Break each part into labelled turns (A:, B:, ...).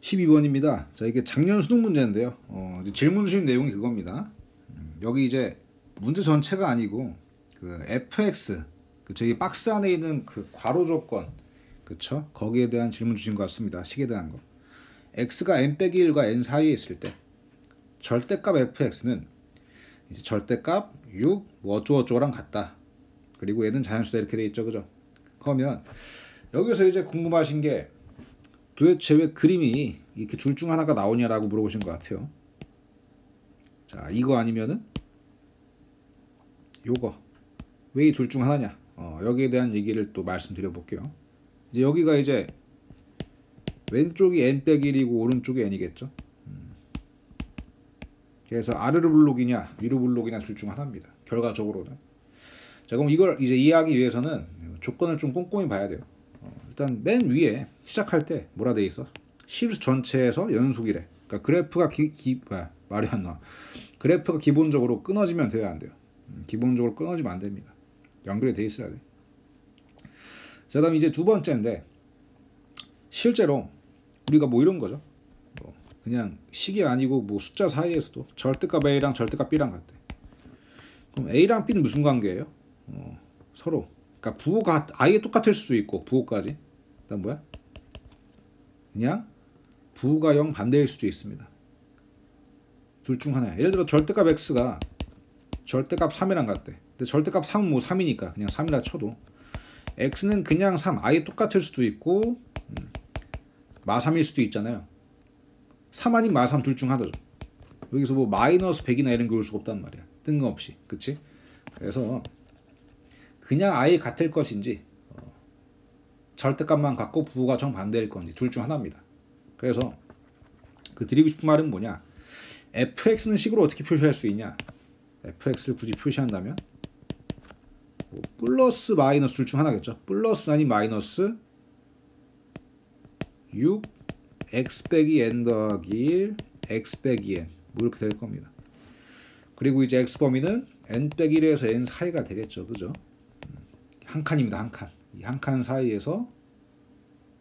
A: 12번입니다. 자, 이게 작년 수능 문제인데요. 이제 질문 주신 내용이 그겁니다. 여기 이제 문제 전체가 아니고 그 fx 저기 박스 안에 있는 그 괄호 조건, 그쵸? 거기에 대한 질문 주신 것 같습니다. 식에 대한 거. x가 n-1과 n 사이에 있을 때 절대값 fx는 이제 절대값 6, 뭐 어쩌고저쩌고랑 같다. 그리고 얘는 자연수다 이렇게 돼 있죠, 그죠? 그러면 여기서 이제 궁금하신 게 도대체 왜 그림이 이렇게 둘 중 하나가 나오냐라고 물어보신 것 같아요. 자, 이거 아니면은 요거 왜 이 둘 중 하나냐? 여기에 대한 얘기를 또 말씀드려 볼게요. 이제 여기가 이제 왼쪽이 n-1이고 오른쪽이 n이겠죠. 그래서 아래로 블록이냐 위로 블록이냐 둘 중 하나입니다. 결과적으로는. 자, 그럼 이걸 이제 이해하기 위해서는 조건을 좀 꼼꼼히 봐야 돼요. 일단 맨 위에 시작할 때 뭐라 돼 있어? 시리즈 전체에서 연속이래. 그러니까 그래프가 말이 안 나와. 그래프가 기본적으로 끊어지면 돼야 안 돼요. 기본적으로 끊어지면 안 됩니다. 연결이 돼 있어야 돼. 자, 그다음 이제 두 번째인데 실제로 우리가 뭐 이런 거죠. 그냥 식이 아니고 뭐 숫자 사이에서도 절대값 A랑 절대값 B랑 같대. 그럼 A랑 B는 무슨 관계예요? 서로. 그러니까 부호가 아예 똑같을 수도 있고 부호까지. 그다음 뭐야? 그냥 부호가 0 반대일 수도 있습니다. 둘 중 하나야. 예를 들어 절대값 X가 절대값 3이랑 같대. 근데 절대값 3은 뭐 3이니까 그냥 3이라 쳐도 X는 그냥 3 아예 똑같을 수도 있고 마3일 수도 있잖아요. 3 아닌 마3 둘 중 하나죠. 여기서 뭐 마이너스 100이나 이런 게 올 수가 없단 말이야. 뜬금없이. 그치? 그래서 그냥 아예 같을 것인지 절대값만 같고 부호가 정반대일 건지 둘 중 하나입니다. 그래서 그 드리고 싶은 말은 뭐냐? fx는 식으로 어떻게 표시할 수 있냐? fx를 굳이 표시한다면 뭐 플러스 마이너스 둘 중 하나겠죠. 플러스 아닌 마이너스 6 x 빼기 n 더하기 1 x 빼기 n 뭐 이렇게 될 겁니다. 그리고 이제 x 범위는 n 빼기 1에서 n 사이가 되겠죠. 그죠? 한 칸입니다. 한 칸. 이 한 칸 사이에서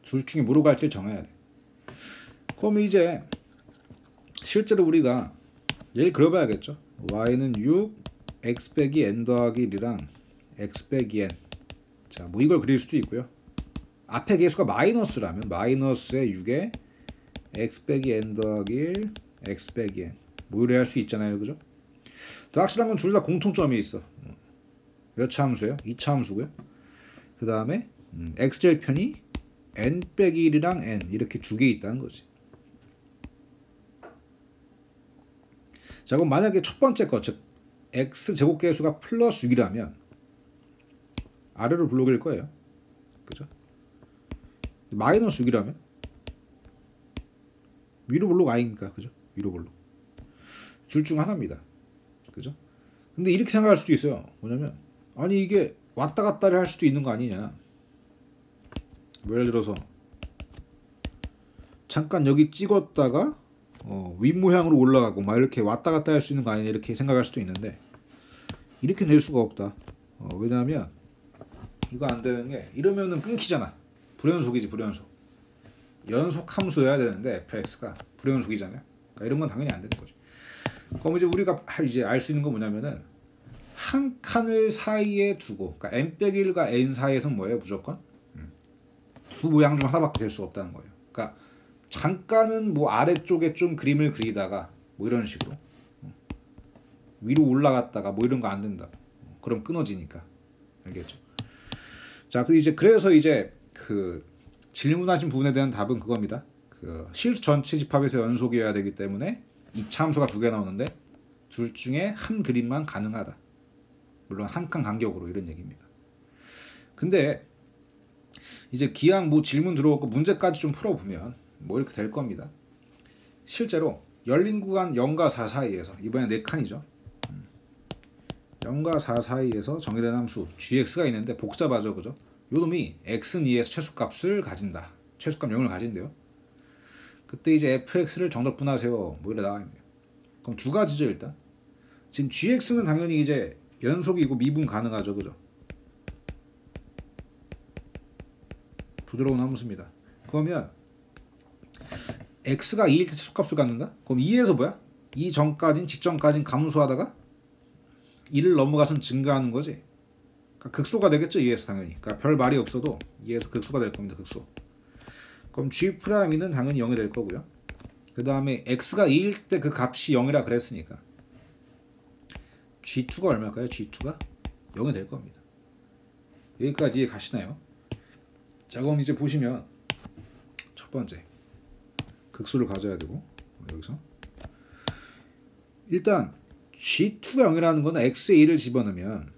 A: 둘 중에 뭐로 갈지를 정해야 돼. 그럼 이제 실제로 우리가 얘를 그려봐야겠죠. y는 6 x 빼기 n 더하기 1이랑 x 빼기 n. 자, 뭐 이걸 그릴 수도 있고요. 앞에 개수가 마이너스라면 마이너스의 6에 x 빼기 n 더하기 1 x 빼기 n 뭐 이래 할 수 있잖아요. 그죠? 또 확실한 건 둘 다 공통점이 있어. 몇 차 함수예요? 2차 함수고요. 그 다음에 x절편이 n 빼기 1이랑 n 이렇게 두 개 있다는 거지. 자, 그럼 만약에 첫 번째 거, 즉 x 제곱계수가 플러스 6이라면 아래로 블록일 거예요. 그죠? 마이너스 6이라면 위로 블록 아닙니까? 그죠? 위로 블록. 둘 중 하나입니다. 그죠? 근데 이렇게 생각할 수도 있어요. 뭐냐면 아니 이게 왔다 갔다를 할 수도 있는 거 아니냐. 뭐 예를 들어서 잠깐 여기 찍었다가 윗모양으로 올라가고 막 이렇게 왔다 갔다 할 수 있는 거 아니냐 이렇게 생각할 수도 있는데 이렇게 낼 수가 없다. 왜냐하면 이거 안 되는 게 이러면은 끊기잖아. 불연속이지 불연속. 연속 함수여야 되는데 fx가 불연속이잖아요. 그러니까 이런 건 당연히 안 되는 거죠. 그럼 이제 우리가 이제 알 수 있는 건 뭐냐면은 한 칸을 사이에 두고, 그러니까 n-1과 n 사이에서는 뭐예요? 무조건 두 모양 중 하나밖에 될 수 없다는 거예요. 그러니까 잠깐은 뭐 아래쪽에 좀 그림을 그리다가 뭐 이런 식으로 위로 올라갔다가 뭐 이런 거 안 된다. 그럼 끊어지니까. 알겠죠? 자, 그래서 이제 그 질문하신 부분에 대한 답은 그겁니다. 그 실수 전체 집합에서 연속이어야 되기 때문에 2차 함수가 두 개 나오는데 둘 중에 한 그림만 가능하다. 물론 한 칸 간격으로 이런 얘기입니다. 근데 이제 기왕 뭐 질문 들어오고 문제까지 좀 풀어보면 뭐 이렇게 될 겁니다. 실제로 열린 구간 0과 4 사이에서 이번에 4칸이죠. 0과 4 사이에서 정의된 함수 gx가 있는데 복잡하죠. 그죠? 요 놈이 x는 2에서 최소값을 가진다. 최소값 0을 가진대요. 그때 이제 fx를 정적분하세요. 뭐 이래 나와 있네요. 그럼 두 가지죠. 일단 지금 gx는 당연히 이제 연속이고 미분 가능하죠. 그죠? 부드러운 함수입니다. 그러면 x가 2일 때 최소값을 갖는다? 그럼 2에서 뭐야? 2 전까진 직전까진 감소하다가 1을 넘어가선 증가하는 거지. 그러니까 극소가 되겠죠. 2에서 당연히. 그러니까 별 말이 없어도 2에서 극소가 될 겁니다. 극소. 그럼 G'는 당연히 0이 될 거고요. 그 다음에 x가 2일 때 그 값이 0이라 그랬으니까 G2가 얼마일까요? G2가 0이 될 겁니다. 여기까지 가시나요? 자, 그럼 이제 보시면 첫 번째 극소를 가져야 되고, 여기서 일단 G2가 0이라는 거는 x에 2를 집어넣으면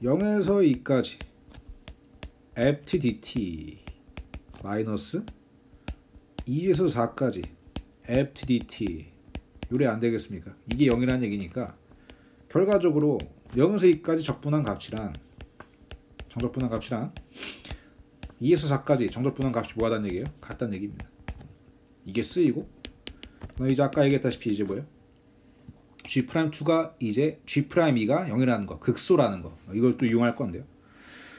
A: 0에서 2까지 ftdt 마이너스 2에서 4까지 ftdt 요래 안 되겠습니까? 이게 0이라는 얘기니까 결과적으로 0에서 2까지 적분한 값이랑 정적분한 값이랑 2에서 4까지 정적분한 값이 뭐하다는 얘기예요? 같다는 얘기입니다. 이게 쓰이고, 이제 아까 얘기했다시피 이제 뭐예요? G'2가 이제 G'2가 0이라는 거, 극소라는 거, 이걸 또 이용할 건데요.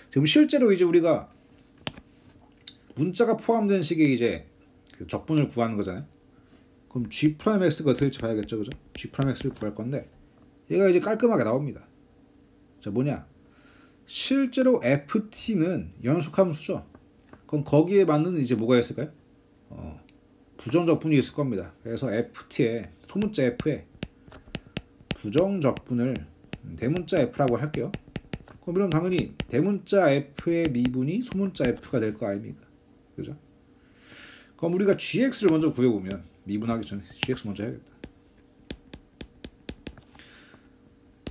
A: 지금 실제로 이제 우리가 문자가 포함된 식의 이제 그 적분을 구하는 거잖아요. 그럼 G'X가 어떻게 될지 봐야겠죠, 그죠? G'X를 구할 건데 얘가 이제 깔끔하게 나옵니다. 자, 뭐냐? 실제로 ft는 연속함수죠. 그럼 거기에 맞는 이제 뭐가 있을까요? 부정적분이 있을 겁니다. 그래서 ft에 소문자 f에 부정적분을 대문자 f라고 할게요. 그럼 당연히 대문자 f의 미분이 소문자 f가 될 거 아닙니까? 그죠? 그럼 우리가 gx를 먼저 구해보면, 미분하기 전에 gx 먼저 해야겠다.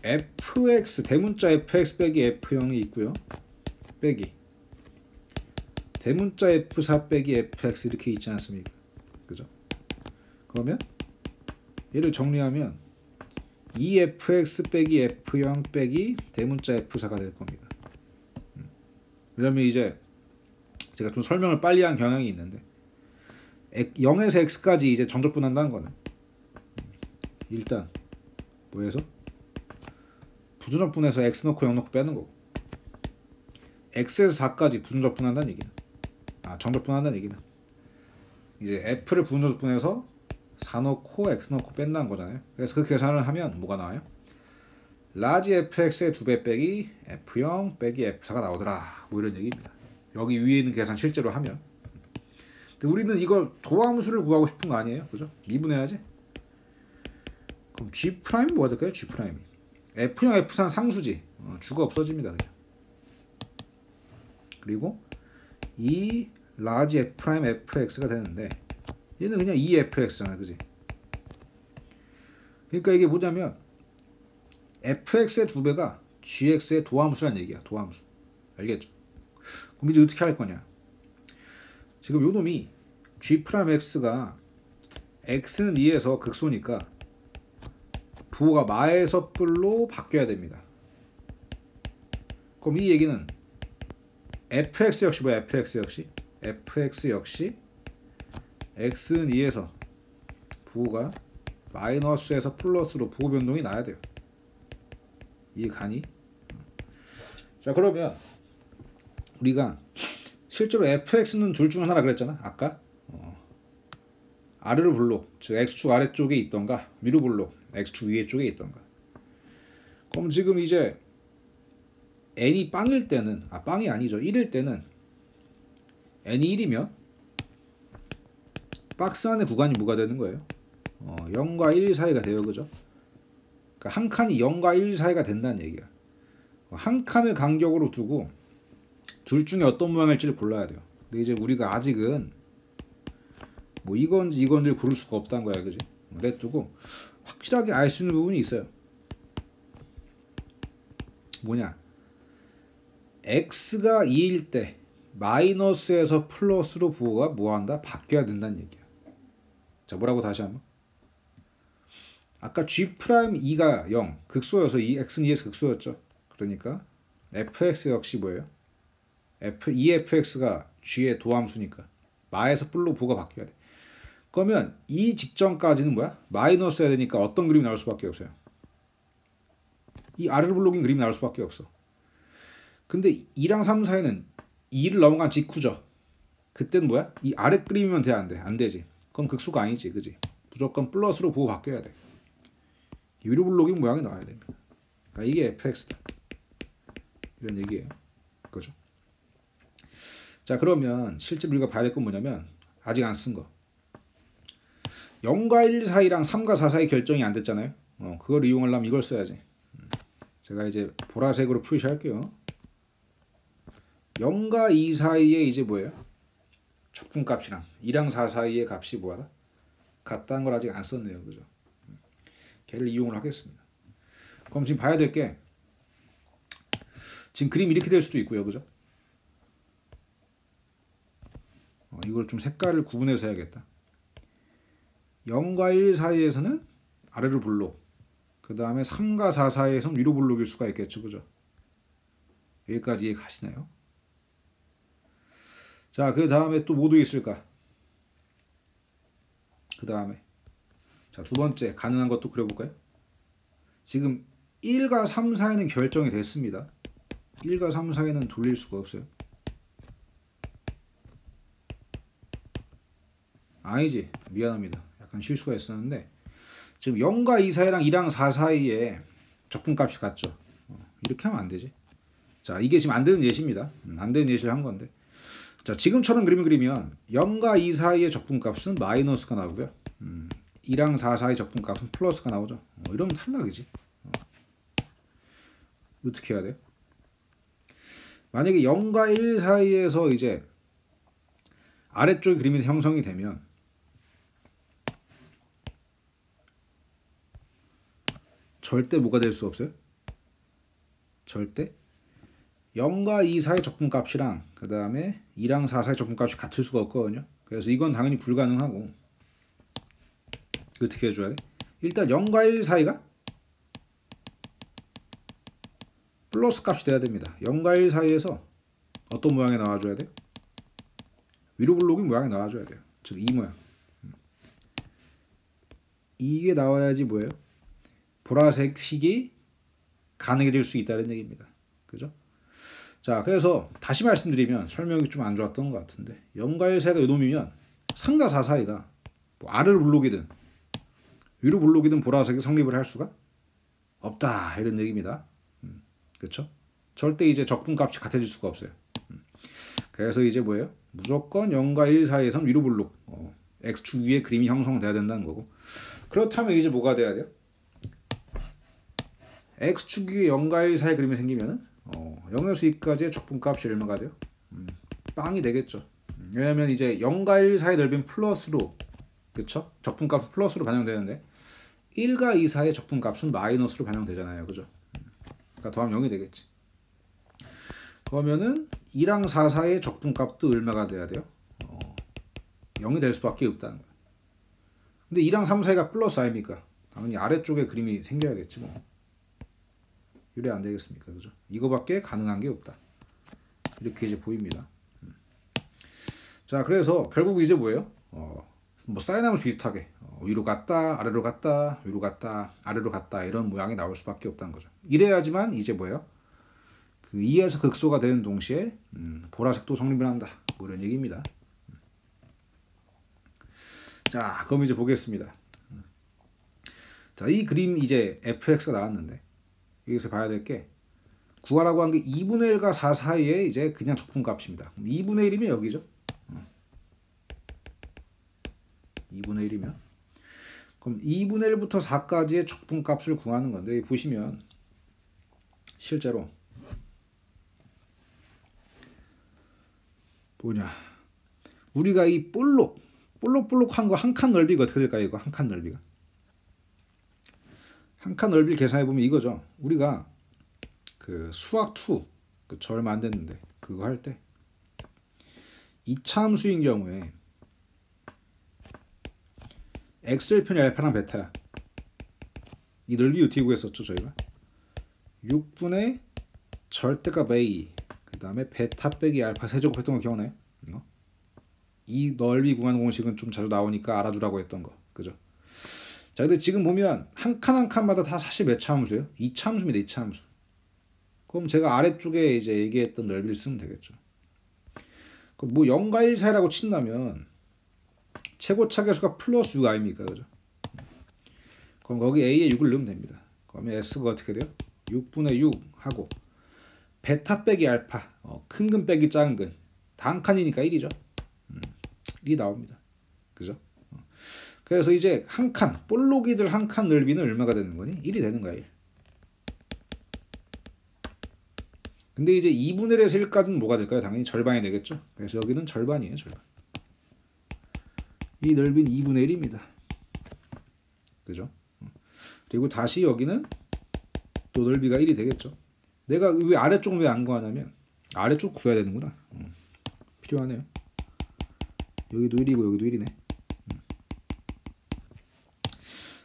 A: fx 대문자 fx 빼기 f0이 있고요. 빼기 대문자 f4 빼기 fx 이렇게 있지 않습니까? 그죠? 그러면 얘를 정리하면 2fx 빼기 f0 빼기 대문자 f4가 될 겁니다. 왜냐면 이제 제가 좀 설명을 빨리 한 경향이 있는데 0에서 x까지 이제 정적분한다는 거는 일단 뭐해서 부정적분해서 x 넣고 0 넣고 빼는 거고, x에서 4까지 부정적분한다는 얘기는 정적분한다는 얘기는 이제 f를 부정적분해서 4 넣고 x 넣고 뺀다는 거잖아요. 그래서 그 계산을 하면 뭐가 나와요? 라지 fx의 2배 빼기 f0 빼기 f4가 나오더라, 뭐 이런 얘기입니다. 여기 위에 있는 계산 실제로 하면. 근데 우리는 이걸 도함수를 구하고 싶은 거 아니에요, 그죠? 미분해야지. 그럼 G' 뭐가 될까요? G'. F0, F3 상수지. 주가 없어집니다, 그냥. 그리고 이 라지 F' fx가 되는데 얘는 그냥 2fx잖아, 그지? 그러니까 이게 뭐냐면 fx의 2배가 gx의 도함수란 얘기야, 도함수. 알겠죠? 그럼 이제 어떻게 할 거냐? 지금 요 놈이 G'x가 x는 2에서 극소니까 부호가 마에서 뿔로 바뀌어야 됩니다. 그럼 이 얘기는 fx 역시 뭐야? fx 역시 x는 2에서 부호가 마이너스에서 플러스로 부호 변동이 나야 돼요. 이해 가니? 자, 그러면 우리가 실제로 fx는 둘 중 하나라 그랬잖아, 아까. 아르르 블록, 즉 x축 아래쪽에 있던가 미루 블록, x축 위에 쪽에 있던가. 그럼 지금 이제 n이 빵일 때는, 빵이 아니죠, 1일 때는 n이 1이면 박스 안의 구간이 뭐가 되는 거예요? 0과 1 사이가 돼요, 그죠? 그러니까 한 칸이 0과 1 사이가 된다는 얘기야. 한 칸을 간격으로 두고 둘 중에 어떤 모양일지를 골라야 돼요. 근데 이제 우리가 아직은 뭐 이건지 이건지를 고를 수가 없다는 거야, 그지? 냅두고 확실하게 알 수 있는 부분이 있어요. 뭐냐? x가 2일 때 마이너스에서 플러스로 부호가 뭐한다? 바뀌어야 된다는 얘기야. 자, 뭐라고 다시 한번. 아까 G'2가 0, 극소여서 이 x는 2에서 극소였죠. 그러니까 fx 역시 뭐예요? 2fx가 g의 도함수니까 마에서 뿔로 부호가 바뀌어야 돼. 그러면 이 직전까지는 뭐야? 마이너스여야 되니까 어떤 그림이 나올 수밖에 없어요. 이 아르르 블록인 그림이 나올 수밖에 없어. 근데 2랑 3 사이는 2를 넘어간 직후죠. 그땐 뭐야? 이 아래 그림이면 돼, 안 돼? 안 되지. 그건 극수가 아니지, 그지? 무조건 플러스로 부호 바뀌어야 돼. 위로 블록인 모양이 나와야 됩니다. 그러니까 이게 fx다. 이런 얘기예요. 그죠? 자, 그러면 실제로 우리가 봐야 될 건 뭐냐면 아직 안 쓴 거. 0과 1 사이랑 3과 4 사이 결정이 안 됐잖아요. 그걸 이용하려면 이걸 써야지. 제가 이제 보라색으로 표시할게요. 0과 2 사이에 이제 뭐예요? 적분값이랑 2랑 4 사이의 값이 뭐하다? 같다는 걸 아직 안 썼네요. 그죠? 걔를 이용을 하겠습니다. 그럼 지금 봐야 될 게 지금 그림이 이렇게 될 수도 있고요. 그죠? 이걸 좀 색깔을 구분해서 해야겠다. 0과 1 사이에서는 아래로 블록, 그 다음에 3과 4 사이에서는 위로 블록일 수가 있겠죠. 그죠? 여기까지 이해 가시나요? 자, 그 다음에 또 뭐도 있을까? 그 다음에 자, 두 번째 가능한 것도 그려볼까요? 지금 1과 3 사이는 결정이 됐습니다. 1과 3 사이는 돌릴 수가 없어요. 아니지, 미안합니다. 약간 실수가 있었는데 지금 0과 2 사이랑 2랑 4 사이에 적분값이 같죠. 이렇게 하면 안 되지. 자, 이게 지금 안 되는 예시입니다. 안 되는 예시를 한 건데, 자, 지금처럼 그림을 그리면 0과 2 사이의 적분값은 마이너스가 나오고요. 2랑 4 사이 적분값은 플러스가 나오죠. 이러면 탈락이지. 어떻게 해야 돼요? 만약에 0과 1 사이에서 이제 아래쪽 그림이 형성이 되면 절대 뭐가 될 수 없어요? 절대 0과 2 사이 적분값이랑 그 다음에 2랑 4 사이 적분값이 같을 수가 없거든요. 그래서 이건 당연히 불가능하고 어떻게 해줘야 돼? 일단 0과 1 사이가 플러스 값이 돼야 됩니다. 0과 1 사이에서 어떤 모양이 나와줘야 돼요? 위로 블록이 모양이 나와줘야 돼요. 즉 이 모양. 이게 나와야지 뭐예요? 보라색 식이 가능해질 수 있다는 얘기입니다. 그죠? 자, 그래서 다시 말씀드리면 설명이 좀 안 좋았던 것 같은데 0과 1 사이가 요놈이면 3과 4 사이가 뭐 아래로 블록이든 위로 블록이든 보라색이 성립을 할 수가 없다, 이런 얘기입니다. 그렇죠? 절대 이제 적분값이 같아질 수가 없어요. 그래서 이제 뭐예요? 무조건 0과 1 사이에선 위로 블록, x축 위에 그림이 형성돼야 된다는 거고, 그렇다면 이제 뭐가 돼야 돼요? x축 위에 0과 1 사이 그림이 생기면은 0에서 2까지의 적분값이 얼마가 돼요? 빵이 되겠죠. 왜냐면 이제 0과 1 사이 넓이는 플러스로, 그쵸? 적분값은 플러스로 반영되는데 1과 2 사이의 적분값은 마이너스로 반영되잖아요. 그죠? 그러니까 더하면 0이 되겠지. 그러면은 2랑 4 사이의 적분값도 얼마가 돼야 돼요? 0이 될 수밖에 없다는 거예요. 근데 2랑 3 사이가 플러스 아닙니까? 당연히 아래쪽에 그림이 생겨야겠지 뭐. 이래 안 되겠습니까? 그죠? 이거밖에 가능한 게 없다. 이렇게 이제 보입니다. 자, 그래서 결국 이제 뭐예요? 뭐 사인하면서 비슷하게 위로 갔다 아래로 갔다 위로 갔다 아래로 갔다 이런 모양이 나올 수밖에 없다는 거죠. 이래야지만 이제 뭐예요? 그 2에서 극소가 되는 동시에 보라색도 성립을 한다, 뭐 이런 얘기입니다. 자, 그럼 이제 보겠습니다. 자, 이 그림 이제 fx가 나왔는데 여기서 봐야 될 게 구하라고 한 게 2분의 1과 4 사이에 이제 그냥 적분값입니다. 2분의 1이면 여기죠. 2분의 1이면 그럼 2분의 1부터 4까지의 적분값을 구하는 건데, 보시면 실제로 뭐냐, 우리가 이 볼록볼록한 거 한 칸 넓이가 어떻게 될까요? 이거 한 칸 넓이가, 한 칸 넓이를 계산해 보면 이거죠. 우리가 그 수학 2 그 저 얼마 안 됐는데 그거 할 때 이차함수인 경우에 x절편이 알파랑 베타야. 이 넓이 어떻게 구했었죠 저희가? 6분의 절대값 a 그 다음에 베타 빼기 알파 세제곱 했던 거 기억나요? 이 넓이 구하는 공식은 좀 자주 나오니까 알아두라고 했던 거, 그죠? 자, 근데 지금 보면 한 칸 한 칸마다 다 사실 몇 차 함수예요? 2차 함수입니다. 2차 함수. 그럼 제가 아래쪽에 이제 얘기했던 넓이를 쓰면 되겠죠. 뭐 0과 1 사이라고 친다면 최고차 계수가 플러스 6 아닙니까? 그죠? 그럼 거기 A에 6을 넣으면 됩니다. 그러면 S가 어떻게 돼요? 6분의 6 하고 베타 빼기 알파, 큰 근 빼기 작은 근, 다 한 칸이니까 1이죠. 1이 나옵니다. 그죠? 그래서 이제 한 칸, 볼록이들 한 칸 넓이는 얼마가 되는 거니? 1이 되는 거야, 1. 근데 이제 2분의 1에서 1까지는 뭐가 될까요? 당연히 절반이 되겠죠. 그래서 여기는 절반이에요, 절반. 이 넓이는 2분의 1입니다. 그죠? 그리고 다시 여기는 또 넓이가 1이 되겠죠. 내가 왜 아래쪽은 왜 안 구하냐면 아래쪽 구해야 되는구나. 필요하네요. 여기도 1이고 여기도 1이네.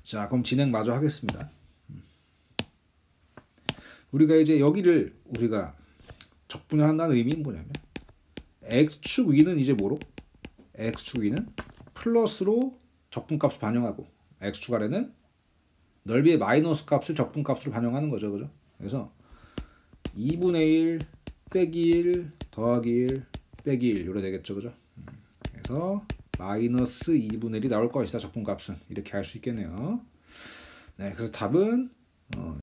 A: 자, 그럼 진행 마저 하겠습니다. 우리가 이제 여기를 우리가 적분을 한다는 의미는 뭐냐면 x축 위는 이제 뭐로? x축 위는 플러스로 적분값을 반영하고 x축 아래는 넓이의 마이너스 값을 적분값으로 반영하는 거죠. 그죠? 그래서 2분의 1 빼기 1 더하기 1 빼기 1 요래 되겠죠. 그죠? 그래서 마이너스 2분의 1이 나올 것이다. 적분값은. 이렇게 할 수 있겠네요. 네, 그래서 답은